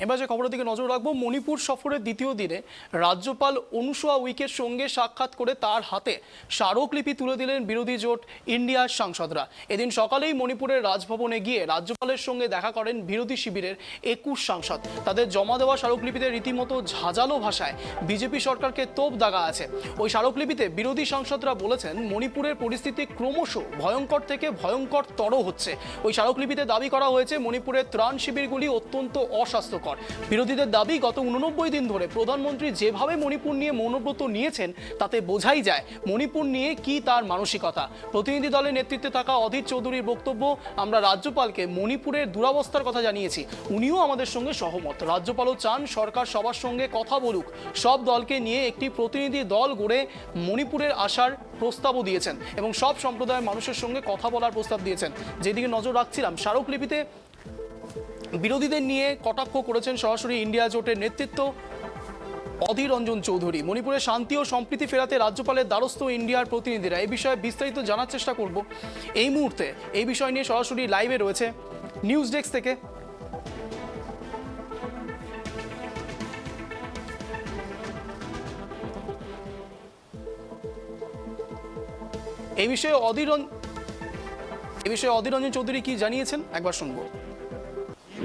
এবার যে খবরের দিকে নজর রাখবো, মণিপুর সফরের দ্বিতীয় দিনে রাজ্যপাল অনুসুয়া উইকের সঙ্গে সাক্ষাৎ করে তার হাতে স্মারকলিপি তুলে দিলেন বিরোধী জোট ইন্ডিয়ার সাংসদরা। এদিন সকালেই মণিপুরের রাজভবনে গিয়ে রাজ্যপালের সঙ্গে দেখা করেন বিরোধী শিবিরের 21 সাংসদ। তাদের জমা দেওয়া স্মারকলিপিতে রীতিমতো ঝাঁঝালো ভাষায় বিজেপি সরকারকে তোপ দাগা আছে। ওই স্মারকলিপিতে বিরোধী সাংসদরা বলেছেন মণিপুরের পরিস্থিতি ক্রমশ ভয়ঙ্কর থেকে ভয়ঙ্করতর হচ্ছে। ওই স্মারকলিপিতে দাবি করা হয়েছে মণিপুরের ত্রাণ শিবিরগুলি অত্যন্ত অস্বাস্থ্যকর। বিরোধীদের দাবি, গত 89 দিন ধরে প্রধানমন্ত্রী যেভাবে মণিপুর নিয়ে মৌনব্রত নিয়েছেন তাতে বোঝাই যায় মণিপুর নিয়ে কি তার মানসিকতা। প্রতিনিধি দলের নেতৃত্বে থাকা অধীর চৌধুরীর বক্তব্য, আমরা রাজ্যপালকে মণিপুরের দুরবস্থার কথা জানিয়েছি, উনিও আমাদের সঙ্গে সহমত। রাজ্যপালও চান সরকার সবার সঙ্গে কথা বলুক। সব দলকে নিয়ে একটি প্রতিনিধি দল গড়ে মণিপুরের আসার প্রস্তাবও দিয়েছেন এবং সব সম্প্রদায়ের মানুষের সঙ্গে কথা বলার প্রস্তাব দিয়েছেন। যেদিকে নজর রাখছিলাম, স্মারকলিপিতে বিরোধীদের নিয়ে কটাক্ষ করেছেন সরাসরি ইন্ডিয়া জোটের নেতৃত্ব অধীর রঞ্জন চৌধুরী। মণিপুরে শান্তি ও সম্প্রীতি ফেরাতে রাজ্যপালের দ্বারস্থ ইন্ডিয়ার প্রতিনিধিরা। এই বিষয়ে বিস্তারিত জানার চেষ্টা করব এই মুহূর্তে। এই বিষয় নিয়ে সরাসরি লাইভে রয়েছে নিউজ ডেস্ক থেকে এই বিষয়ে অধীর রঞ্জন চৌধুরী কি জানিয়েছেন একবার শুনবো।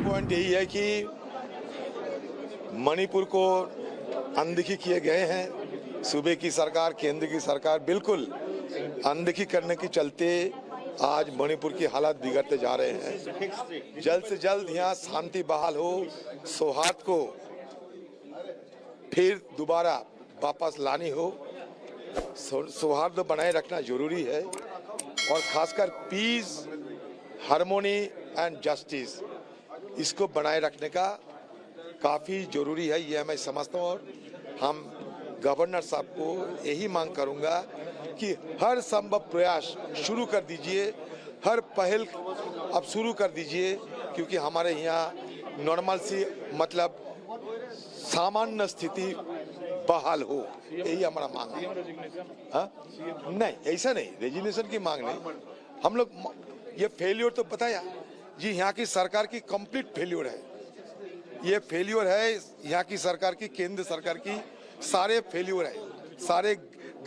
पॉइंट यही है कि मणिपुर को अनदेखी किए गए हैं। सूबे की सरकार, केंद्र की सरकार बिल्कुल अनदेखी करने के चलते आज मणिपुर की हालत बिगड़ते जा रहे हैं। जल्द से जल्द यहाँ शांति बहाल हो, सौहार्द को फिर दोबारा वापस लानी हो। सौहार्द बनाए रखना जरूरी है और खासकर पीस, हार्मोनी एंड जस्टिस इसको बनाए रखने का काफ़ी ज़रूरी है, ये मैं समझता हूँ। और हम गवर्नर साहब को यही मांग करूँगा कि हर संभव प्रयास शुरू कर दीजिए, हर पहल अब शुरू कर दीजिए, क्योंकि हमारे यहाँ नॉर्मल सी मतलब सामान्य स्थिति बहाल हो, यही हमारा मांग है। हाँ नहीं, ऐसा नहीं, रेजिग्नेशन की मांग नहीं। हम लोग ये फेल्योर तो बताया जी, यहाँ की सरकार की कंप्लीट फेल्योर है। ये फेल्योर है यहाँ की सरकार की, केंद्र सरकार की सारे फेल्योर है। सारे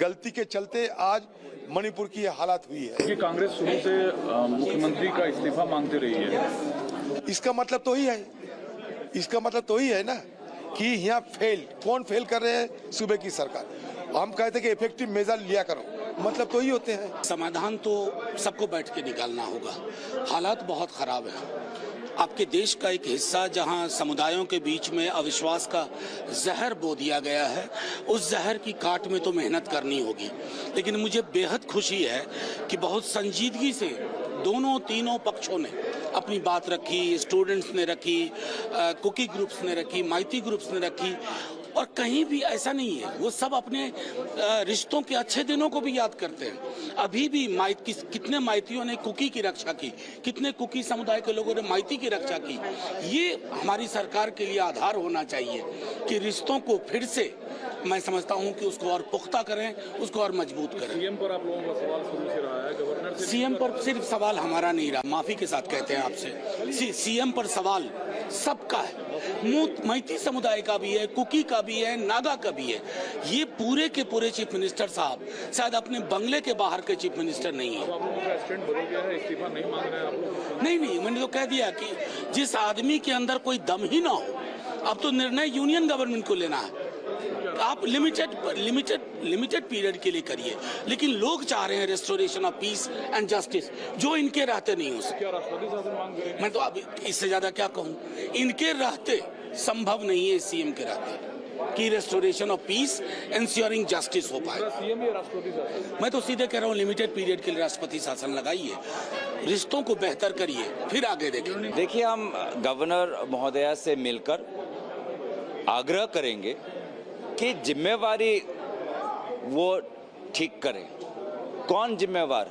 गलती के चलते आज मणिपुर की ये हालत हुई है। ये कांग्रेस शुरू से मुख्यमंत्री का इस्तीफा मांगती रही है। इसका मतलब तो ही है, इसका मतलब तो ही है ना कि यहाँ कौन फेल कर रहे हैं? सूबे की सरकार। हम कहते कि इफेक्टिव मेजर लिया करो, मतलब तो ही होते हैं। समाधान तो सबको बैठ के निकालना होगा। हालात बहुत खराब है। आपके देश का एक हिस्सा जहां समुदायों के बीच में अविश्वास का जहर बो दिया गया है, उस जहर की काट में तो मेहनत करनी होगी। लेकिन मुझे बेहद खुशी है कि बहुत संजीदगी से तीनों पक्षों ने अपनी बात रखी। स्टूडेंट्स ने रखी, कुकी ग्रुप्स ने रखी, माइती ग्रुप्स ने रखी, और कहीं भी ऐसा नहीं है। वो सब अपने रिश्तों के अच्छे दिनों को भी याद करते हैं। अभी भी कितने माइतियों ने कुकी की रक्षा की, कितने कुकी समुदाय के लोगों ने माइती की रक्षा की। ये हमारी सरकार के लिए आधार होना चाहिए कि रिश्तों को फिर से, मैं समझता हूं कि उसको और पुख्ता करें, उसको और मजबूत करें। सीएम पर आप लोगों का सवाल शुरू से रहा है, गवर्नर से सीएम पर सिर्फ सवाल हमारा नहीं रहा, माफी के साथ कहते हैं आपसे। सीएम पर सवाल सबका है, मैती समुदाय का भी है, कुकी का भी है, नागा का भी है। ये पूरे के पूरे चीफ मिनिस्टर साहब शायद अपने बंगले के बाहर के चीफ मिनिस्टर नहीं है। आप लोगों का स्टैंड बदल गया है, इस्तीफा नहीं मांग रहे हैं आप लोग? नहीं, मैंने तो कह दिया कि जिस आदमी के अंदर कोई दम ही ना हो, अब तो निर्णय यूनियन गवर्नमेंट को लेना है। आप लिमिटेड पीरियड के लिए करिए, लेकिन लोग चाह रहे हैं restoration of peace and justice, जो इनके रहते नहीं हो सकते। क्या राष्ट्रपति शासन मांग रहे हैं? मैं तो अब इससे ज्यादा क्या कहूँ, इनके रहते संभव नहीं है, सीएम के रहते, कि restoration of peace ensuring justice हो पाए। सीएम या राष्ट्रपति शासन? मैं तो सीधे कह रहा हूँ, लिमिटेड पीरियड के लिए राष्ट्रपति शासन लगाइए, रिश्तों को बेहतर करिए, फिर आगे देखेंगे। देखिए, हम गवर्नर महोदया से मिलकर आग्रह करेंगे कि जिम्मेवारी वो ठीक करें। कौन जिम्मेवार?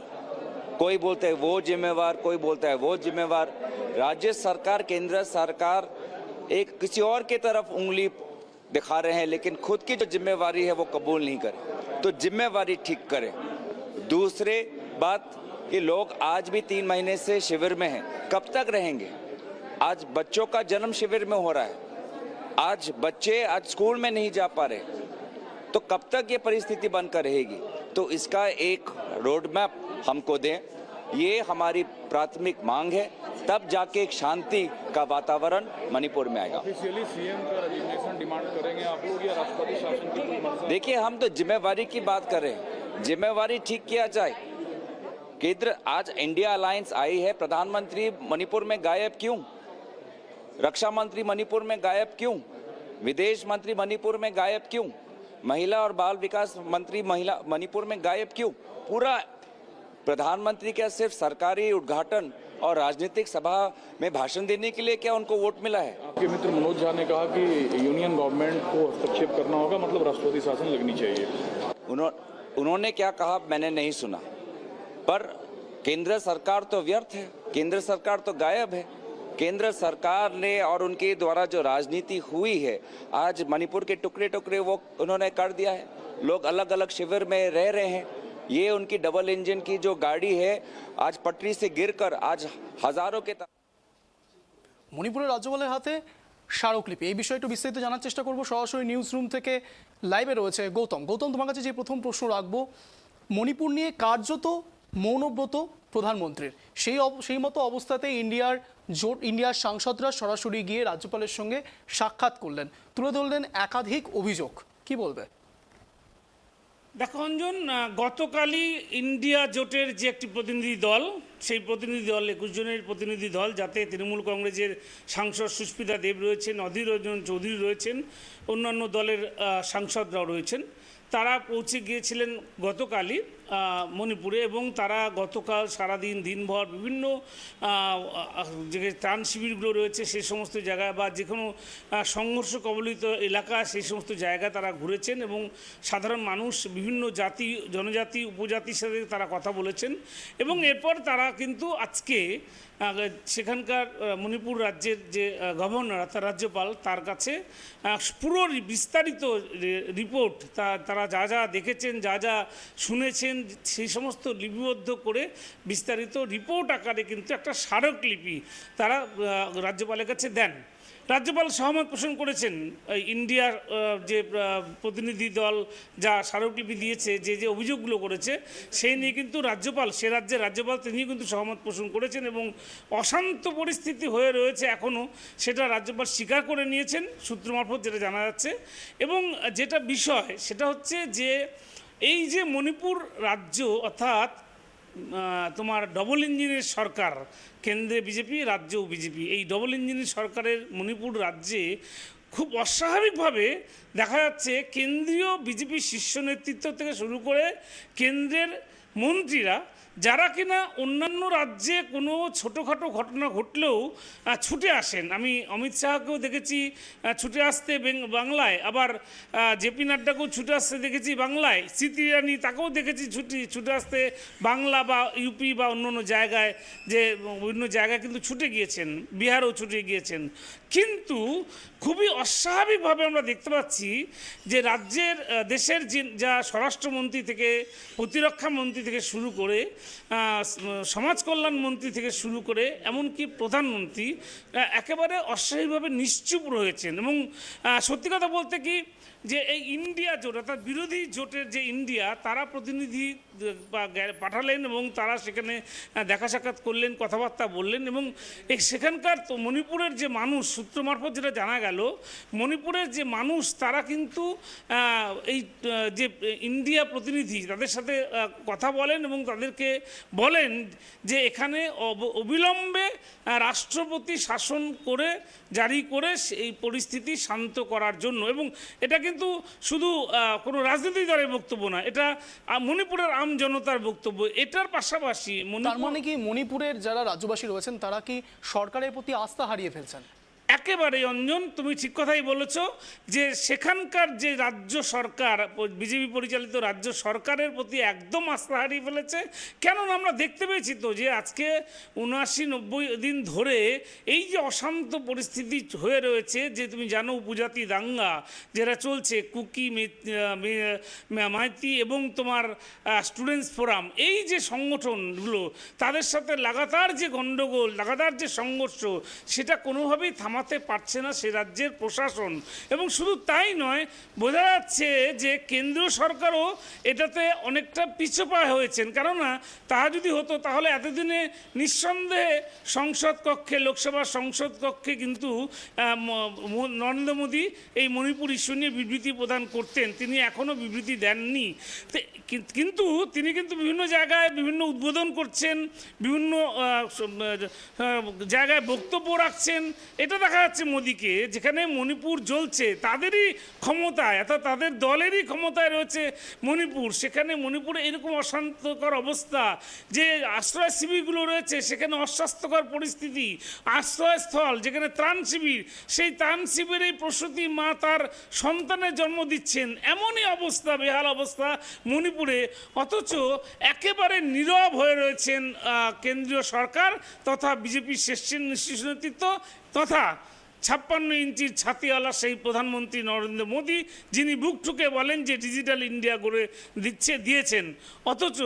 कोई बोलते है वो जिम्मेवार, कोई बोलता है वो जिम्मेवार। राज्य सरकार, केंद्र सरकार एक किसी और की तरफ उंगली दिखा रहे हैं, लेकिन खुद की जो जिम्मेवारी है वो कबूल नहीं करें। तो जिम्मेवारी ठीक करें। दूसरे बात, ये लोग आज भी 3 महीने से शिविर में हैं, कब तक रहेंगे? आज बच्चों का जन्म शिविर में हो रहा है, आज बच्चे आज स्कूल में नहीं जा पा रहे, तो कब तक ये परिस्थिति बनकर रहेगी? तो इसका एक रोड मैप हमको दें, ये हमारी प्राथमिक मांग है, तब जाके एक शांति का वातावरण मणिपुर में आएगा। ऑफिशियली सीएम का रेजिग्नेशन डिमांड करेंगे आप लोग या राष्ट्रपति शासन की कोई मंशा? देखिए, हम तो जिम्मेवारी की बात कर रहे हैं, जिम्मेवारी ठीक किया जाए। केंद्र आज इंडिया अलायंस आई है, प्रधानमंत्री मणिपुर में गायब क्यों? रक्षा मंत्री मणिपुर में गायब क्यों? विदेश मंत्री मणिपुर में गायब क्यों? महिला और बाल विकास मंत्री मणिपुर में गायब क्यों? पूरा प्रधानमंत्री क्या सिर्फ सरकारी उद्घाटन और राजनीतिक सभा में भाषण देने के लिए क्या उनको वोट मिला है? आपके मित्र मनोज झा ने कहा कि यूनियन गवर्नमेंट को हस्तक्षेप करना होगा, मतलब राष्ट्रपति शासन लगनी चाहिए। उन्होंने क्या कहा मैंने नहीं सुना, पर केंद्र सरकार तो व्यर्थ है, केंद्र सरकार तो गायब है। केंद्र सरकार ने और उनके द्वारा जो राजनीति हुई है, आज मणिपुर के टुकड़े टुकड़े वो उन्होंने कर दिया है। लोग अलग अलग शिविर में रह रहे हैं। ये उनकी डबल इंजन की जो गाड़ी है, आज पटरी से गिरकर आज हजारों के মণিপুরের রাজ্যপালের হাতে স্মারকলিপি, এই বিষয়ে একটু বিস্তারিত জানার চেষ্টা করব। সরাসরি নিউজ রুম থেকে লাইভে রয়েছে গৌতম। গৌতম, তোমার কাছে যে প্রথম প্রশ্ন রাখবো, মণিপুর নিয়ে কার্যত মৌনব্রত প্রধানমন্ত্রীর, সেই মতো অবস্থাতে ইন্ডিয়ার সাংসদরা সরাসরি গিয়ে রাজ্যপালের সঙ্গে সাক্ষাৎ করলেন, তুলে ধরলেন একাধিক অভিযোগ, কি বলবে? দেখো অঞ্জন, গতকালই ইন্ডিয়া জোটের যে একটি প্রতিনিধি দল, সেই প্রতিনিধি দল 21 জনের প্রতিনিধি দল, যাতে তৃণমূল কংগ্রেসের সাংসদ সুস্মিতা দেব রয়েছেন, অধীর রঞ্জন চৌধুরী রয়েছেন, অন্যান্য দলের সাংসদরাও রয়েছেন, তারা পৌঁছে গিয়েছিলেন গতকালই মণিপুরে। এবং তারা গতকাল সারাদিন দিনভর বিভিন্ন যে ত্রাণ শিবিরগুলো রয়েছে সেই সমস্ত জায়গায় বা যে কোনো সংঘর্ষ কবলিত এলাকা সেই সমস্ত জায়গায় তারা ঘুরেছেন এবং সাধারণ মানুষ, বিভিন্ন জাতি জনজাতি উপজাতির সাথে তারা কথা বলেছেন। এবং এরপর তারা কিন্তু আজকে সেখানকার মণিপুর রাজ্যের যে গভর্নর অর্থাৎ রাজ্যপাল, তার কাছে পুরো বিস্তারিত রিপোর্ট, তারা যা যা দেখেছেন, যা যা শুনেছেন, সেই সমস্ত লিপিবদ্ধ করে বিস্তারিত রিপোর্ট আকারে কিন্তু একটা স্মারকলিপি তারা রাজ্যপালের কাছে দেন। রাজ্যপাল সহমত পোষণ করেছেন ইন্ডিয়ার যে প্রতিনিধি দল যা স্মারকলিপি দিয়েছে, যে অভিযোগগুলো করেছে সেই নিয়ে কিন্তু রাজ্যপাল, সে রাজ্যের রাজ্যপাল, তিনিও কিন্তু সহমত পোষণ করেছেন এবং অশান্ত পরিস্থিতি হয়ে রয়েছে এখনও, সেটা রাজ্যপাল স্বীকার করে নিয়েছেন সূত্র মারফত যেটা জানা যাচ্ছে। এবং যেটা বিষয় সেটা হচ্ছে যে এই যে মণিপুর রাজ্য অর্থাৎ তোমার ডবল ইঞ্জিনের সরকার, কেন্দ্রে বিজেপি, রাজ্যেও বিজেপি, এই ডবল ইঞ্জিনের সরকারের মণিপুর রাজ্যে খুব অস্বাভাবিকভাবে দেখা যাচ্ছে কেন্দ্রীয় বিজেপি শীর্ষ নেতৃত্ব থেকে শুরু করে কেন্দ্রের মন্ত্রীরা, যারা কিনা অন্যান্য রাজ্যে কোনো ছোটোখাটো ঘটনা ঘটলেও ছুটে আসেন। আমি অমিত শাহকেও দেখেছি ছুটে আসতে বাংলায়, আবার জেপি নাড্ডাকেও ছুটে আসতে দেখেছি বাংলায়, স্মৃতি ইরানি তাকেও দেখেছি ছুটে আসতে বাংলা বা ইউপি বা অন্য জায়গায়, যে বিভিন্ন জায়গায় কিন্তু ছুটে গিয়েছেন, বিহারেও ছুটে গিয়েছেন। কিন্তু খুবই অস্বাভাবিকভাবে আমরা দেখতে পাচ্ছি যে রাজ্যের দেশের যা স্বরাষ্ট্রমন্ত্রী থেকে প্রতিরক্ষা মন্ত্রী থেকে শুরু করে সমাজ কল্যাণ মন্ত্রী থেকে শুরু করে এমনকি প্রধানমন্ত্রী একেবারে অস্বাভাবিকভাবে নিশ্চুপ রয়েছেন। এবং সত্যি কথা বলতে কি, যে এই ইন্ডিয়া জোট অর্থাৎ বিরোধী জোটের যে ইন্ডিয়া, তারা প্রতিনিধি পাঠালেন এবং তারা সেখানে দেখা সাক্ষাৎ করলেন, কথাবার্তা বললেন। এবং সেখানকার তো মণিপুরের যে মানুষ, সূত্র মারফত যেটা জানা গেল, মণিপুরের যে মানুষ তারা কিন্তু এই যে ইন্ডিয়া প্রতিনিধি তাদের সাথে কথা বলেন এবং তাদেরকে বলেন যে এখানে অবিলম্বে রাষ্ট্রপতি শাসন করে জারি করে এই পরিস্থিতি শান্ত করার জন্য। এবং এটা কিন্তু শুধু কোনো রাজনৈতিক দলের বক্তব্য না, এটা মণিপুরের আম জনতার বক্তব্য। এটার পাশাপাশি তার মানে কি মণিপুরের যারা রাজ্যবাসী রয়েছেন তারা কি সরকারের প্রতি আস্থা হারিয়ে ফেলছেন? একেবারে অঞ্জন, তুমি ঠিক কথাই বলেছ যে সেখানকার যে রাজ্য সরকার, বিজেপি পরিচালিত রাজ্য সরকারের প্রতি একদম আস্থা হারিয়ে ফেলেছে। কেননা আমরা দেখতে পেয়েছি তো যে আজকে 79-90 দিন ধরে এই যে অশান্ত পরিস্থিতি হয়ে রয়েছে, যে তুমি জানো উপজাতি দাঙ্গা যেটা চলছে, কুকি, মাইতি এবং তোমার স্টুডেন্টস ফোরাম, এই যে সংগঠনগুলো তাদের সাথে লাগাতার যে গণ্ডগোল, লাগাতার যে সংঘর্ষ, সেটা কোনোভাবেই থামাতে পারছে না সে রাজ্যের প্রশাসন। এবং শুধু তাই নয়, বোঝা যাচ্ছে যে কেন্দ্র সরকারও এটাতে অনেকটা পিছপা হয়েছেন। কেননা তা যদি হতো তাহলে এতদিনে নিঃসন্দেহে সংসদ কক্ষে, লোকসভা সংসদ কক্ষে কিন্তু নরেন্দ্র মোদী এই মণিপুর ইস্যু নিয়ে বিবৃতি প্রদান করতেন। তিনি এখনও বিবৃতি দেননি। কিন্তু তিনি কিন্তু বিভিন্ন জায়গায় বিভিন্ন উদ্বোধন করছেন, বিভিন্ন জায়গায় বক্তব্য রাখছেন। এটা দেখা যাচ্ছে মোদীকে, যেখানে মণিপুর জ্বলছে তাদেরই ক্ষমতায়, অর্থাৎ তাদের দলেরই ক্ষমতায় রয়েছে মণিপুর, সেখানে মণিপুরে এরকম অশান্তকর অবস্থা, যে আশ্রয় শিবিরগুলো রয়েছে সেখানে অস্বাস্থ্যকর পরিস্থিতি, আশ্রয়স্থল যেখানে ত্রাণ শিবির, সেই ত্রাণ শিবিরেই প্রসূতি মা তার সন্তানের জন্ম দিচ্ছেন, এমনই অবস্থা, বেহাল অবস্থা মণিপুরে। অথচ একেবারে নীরব হয়ে রয়েছেন কেন্দ্রীয় সরকার তথা বিজেপির শীর্ষ নেতৃত্ব তথা 56 ইঞ্চির ছাতিওয়ালা সেই প্রধানমন্ত্রী নরেন্দ্র মোদী, যিনি বুক ঠুকে বলেন যে ডিজিটাল ইন্ডিয়া গড়ে দিয়েছেন। অথচ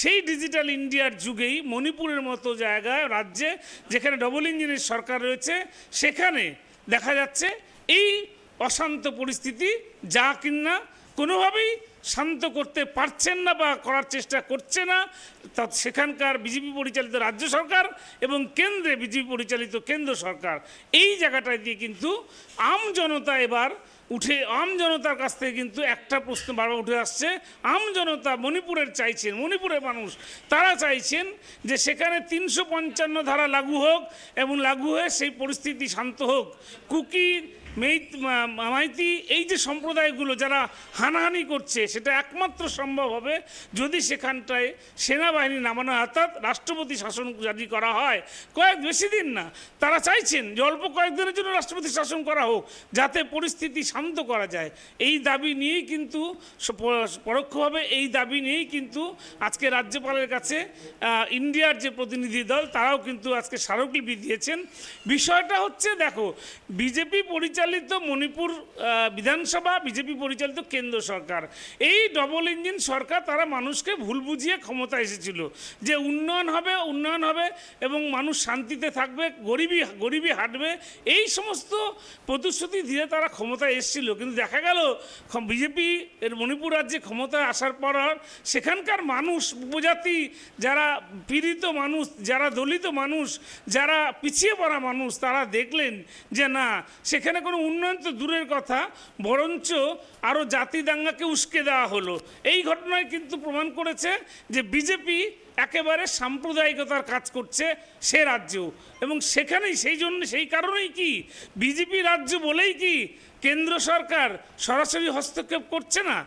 সেই ডিজিটাল ইন্ডিয়ার যুগেই মণিপুরের মতো জায়গায়, রাজ্যে যেখানে ডবল ইঞ্জিনের সরকার রয়েছে, সেখানে দেখা যাচ্ছে এই অশান্ত পরিস্থিতি, যা কিনা কোনোভাবেই শান্ত করতে পারছেন না বা করার চেষ্টা করছে না তা সেখানকার বিজেপি পরিচালিত রাজ্য সরকার এবং কেন্দ্রে বিজেপি পরিচালিত কেন্দ্র সরকার। এই জায়গাটায় দিয়ে কিন্তু আম জনতা এবার আম জনতার কাছ থেকে কিন্তু একটা প্রশ্ন বারবার উঠে আসছে। আম জনতা মণিপুরের চাইছেন, মণিপুরের মানুষ তারা চাইছেন যে সেখানে 355 ধারা লাগু হোক এবং লাগু হয়ে সেই পরিস্থিতি শান্ত হোক। কুকি, মাইতি, এই যে সম্প্রদায়গুলো যারা হানাহানি করছে, সেটা একমাত্র সম্ভব হবে যদি সেখানটায় সেনাবাহিনী নামানো, অর্থাৎ রাষ্ট্রপতি শাসন জারি করা হয়। বেশি দিন না, তারা চাইছেন যে অল্প কয়েকদিনের জন্য রাষ্ট্রপতি শাসন করা হোক, যাতে পরিস্থিতি শান্ত করা যায়। এই দাবি নিয়েই কিন্তু পরোক্ষভাবে এই দাবি নিয়েই কিন্তু আজকে রাজ্যপালের কাছে ইন্ডিয়ার যে প্রতিনিধি দল তারাও কিন্তু আজকে স্মারকলিপি দিয়েছেন। বিষয়টা হচ্ছে, দেখো, বিজেপি পরিচালিত মণিপুর বিধানসভা, বিজেপি পরিচালিত কেন্দ্র সরকার, এই ডবল ইঞ্জিন সরকার তারা মানুষকে ভুল বুঝিয়ে ক্ষমতা এসেছিল যে উন্নয়ন হবে এবং মানুষ শান্তিতে থাকবে, গরিবি হাঁটবে, এই সমস্ত প্রতিশ্রুতি দিয়ে তারা ক্ষমতায় এসেছিল। কিন্তু দেখা গেল বিজেপি এর মণিপুর রাজ্যে ক্ষমতায় আসার পর সেখানকার মানুষ, উপজাতি, যারা পীড়িত মানুষ, যারা দলিত মানুষ, যারা পিছিয়ে পড়া মানুষ, তারা দেখলেন যে না, সেখানে কোনো উন্নয়ন তো দূরের কথা, বরঞ্চ আরও জাতি দাঙ্গাকে উস্কে দেওয়া হলো। এই ঘটনায় কিন্তু প্রমাণ করেছে যে বিজেপি একেবারে সাম্প্রদায়িকতার কাজ করছে সে রাজ্যেও। এবং সেখানেই সেই কারণেই কি বিজেপি রাজ্য বলেই কি কেন্দ্র সরকার সরাসরি হস্তক্ষেপ করছে না?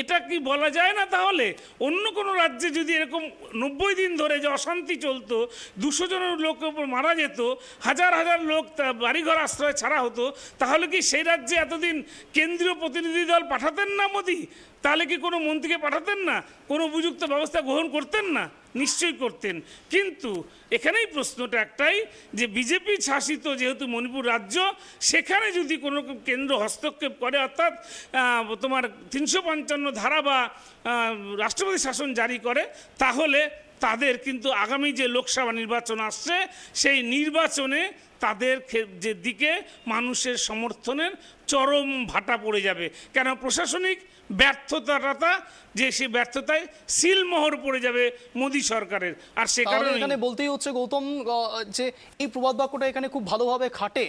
এটা কি বলা যায় না? তাহলে অন্য কোনো রাজ্যে যদি এরকম 90 দিন ধরে যে অশান্তি চলতো, 200 জনের লোকের উপর মারা যেত, হাজার হাজার লোক বাড়িঘর আশ্রয় ছাড়া হতো, তাহলে কি সেই রাজ্যে এতদিন কেন্দ্রীয় প্রতিনিধি দল পাঠাতেন না মোদি? তাহলে কি কোনো মন্ত্রীকে পাঠাতেন না? কোনো উপযুক্ত ব্যবস্থা গ্রহণ করতেন না? নিশ্চয়ই করতেন। কিন্তু এখানেই প্রশ্নটা একটাই, যে বিজেপি শাসিত যেহেতু মণিপুর রাজ্য, সেখানে যদি কোনো কেন্দ্র হস্তক্ষেপ করে, অর্থাৎ তোমার 355 ধারা বা রাষ্ট্রপতি শাসন জারি করে, তাহলে তাদের কিন্তু আগামী যে লোকসভা নির্বাচন আসছে, সেই নির্বাচনে তাদের যে দিকে মানুষের সমর্থনের চরম ভাটা পড়ে যাবে। কেন? প্রশাসনিক ব্যর্থতাটা, যে সেই ব্যর্থতায় সিলমোহর পড়ে যাবে মোদী সরকারের। আর সে কারণে এখানে বলতেই হচ্ছে গৌতম, যে এই প্রবাদ বাক্যটা এখানে খুব ভালোভাবে খাটে,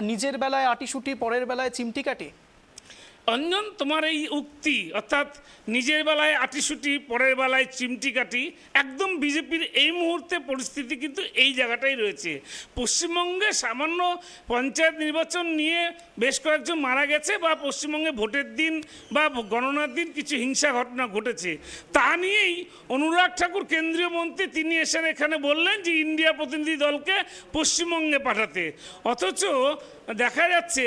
নিজের বেলায় আটিসুটি, পরের বেলায় চিমটি কাটে। অঞ্জন, তোমার এই উক্তি, অর্থাৎ নিজের বেলায় আটিসুটি, পরের বেলায় চিমটি কাটি, একদম বিজেপির এই মুহূর্তে পরিস্থিতি কিন্তু এই জায়গাটাই রয়েছে। পশ্চিমবঙ্গে সামান্য পঞ্চায়েত নির্বাচন নিয়ে বেশ কয়েকজন মারা গেছে, বা পশ্চিমবঙ্গে ভোটের দিন বা গণনার দিন কিছু হিংসা ঘটনা ঘটেছে, তা নিয়েই অনুরাগ ঠাকুর কেন্দ্রীয় মন্ত্রী তিনি এসে এখানে বললেন যে ইন্ডিয়া প্রতিনিধি দলকে পশ্চিমবঙ্গে পাঠাতে। অথচ দেখা যাচ্ছে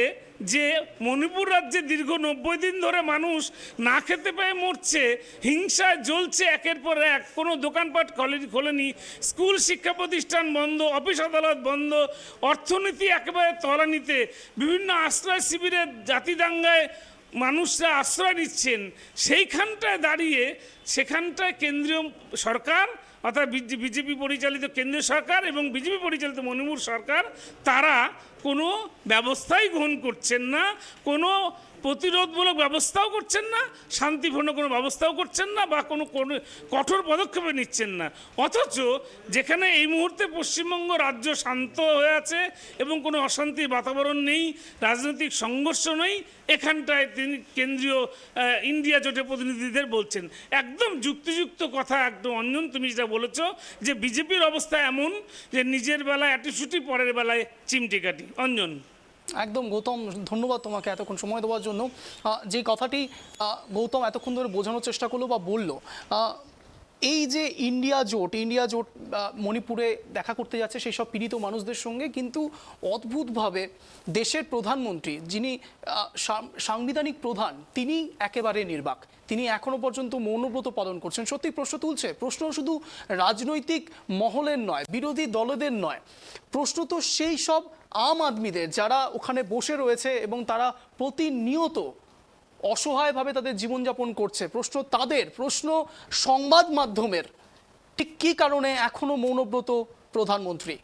যে মণিপুর রাজ্যে দীর্ঘ 90 দিন ধরে মানুষ না খেতে পেয়ে মরছে, হিংসায় জ্বলছে একের পর এক, কোনো দোকানপাট খোলেনি, স্কুল শিক্ষা প্রতিষ্ঠান বন্ধ, অফিস আদালত বন্ধ, অর্থনীতি একেবারে তলানিতে, বিভিন্ন আশ্রয় শিবিরে জাতি দাঙ্গায় মানুষরা আশ্রয় নিচ্ছেন। সেইখানটায় দাঁড়িয়ে সেখানটায় কেন্দ্রীয় সরকার, অর্থাৎ বিজেপি পরিচালিত কেন্দ্রীয় সরকার এবং বিজেপি পরিচালিত মণিপুর সরকার, তারা কোনো ব্যবস্থাই গ্রহণ করছেন না, কোনো প্রতিরোধমূলক ব্যবস্থাও করছেন না, শান্তিপূর্ণ কোনো ব্যবস্থাও করছেন না, বা কোনো কঠোর পদক্ষেপে নিচ্ছেন না। অথচ যেখানে এই মুহূর্তে পশ্চিমবঙ্গ রাজ্য শান্ত হয়ে আছে এবং কোনো অশান্তির বাতাবরণ নেই, রাজনৈতিক সংঘর্ষ নেই, এখানটায় তিনি কেন্দ্রীয় ইন্ডিয়া জোটের প্রতিনিধিদের বলছেন একদম যুক্তিযুক্ত কথা। একদম অঞ্জন, তুমি যেটা বলেছ যে বিজেপির অবস্থা এমন যে নিজের বেলায় অ্যাটিস্যুটি, পরের বেলায় চিমটি কাটি। অঞ্জন। একদম গৌতম, ধন্যবাদ তোমাকে এতক্ষণ সময় দেওয়ার জন্য। যে কথাটি গৌতম এতক্ষণ ধরে বোঝানোর চেষ্টা করলো বা বলল, এই যে ইন্ডিয়া জোট মণিপুরে দেখা করতে যাচ্ছে সেই সব পীড়িত মানুষদের সঙ্গে, কিন্তু অদ্ভুতভাবে দেশের প্রধানমন্ত্রী, যিনি সাংবিধানিক প্রধান, তিনি একেবারে নির্বাক। তিনি এখনো পর্যন্ত মৌনব্রত পালন করছেন। সত্যি প্রশ্ন তুলছে, প্রশ্ন শুধু রাজনৈতিক মহলের নয়, বিরোধী দলদের নয়, প্রশ্ন তো সেই সব আম আদমিদের যারা ওখানে বসে রয়েছে এবং তারা প্রতিনিয়ত অসহায়ভাবে তাদের জীবনযাপন করছে। প্রশ্ন তাদের, প্রশ্ন সংবাদ মাধ্যমের, ঠিক কী কারণে এখনো মৌনব্রত প্রধানমন্ত্রী।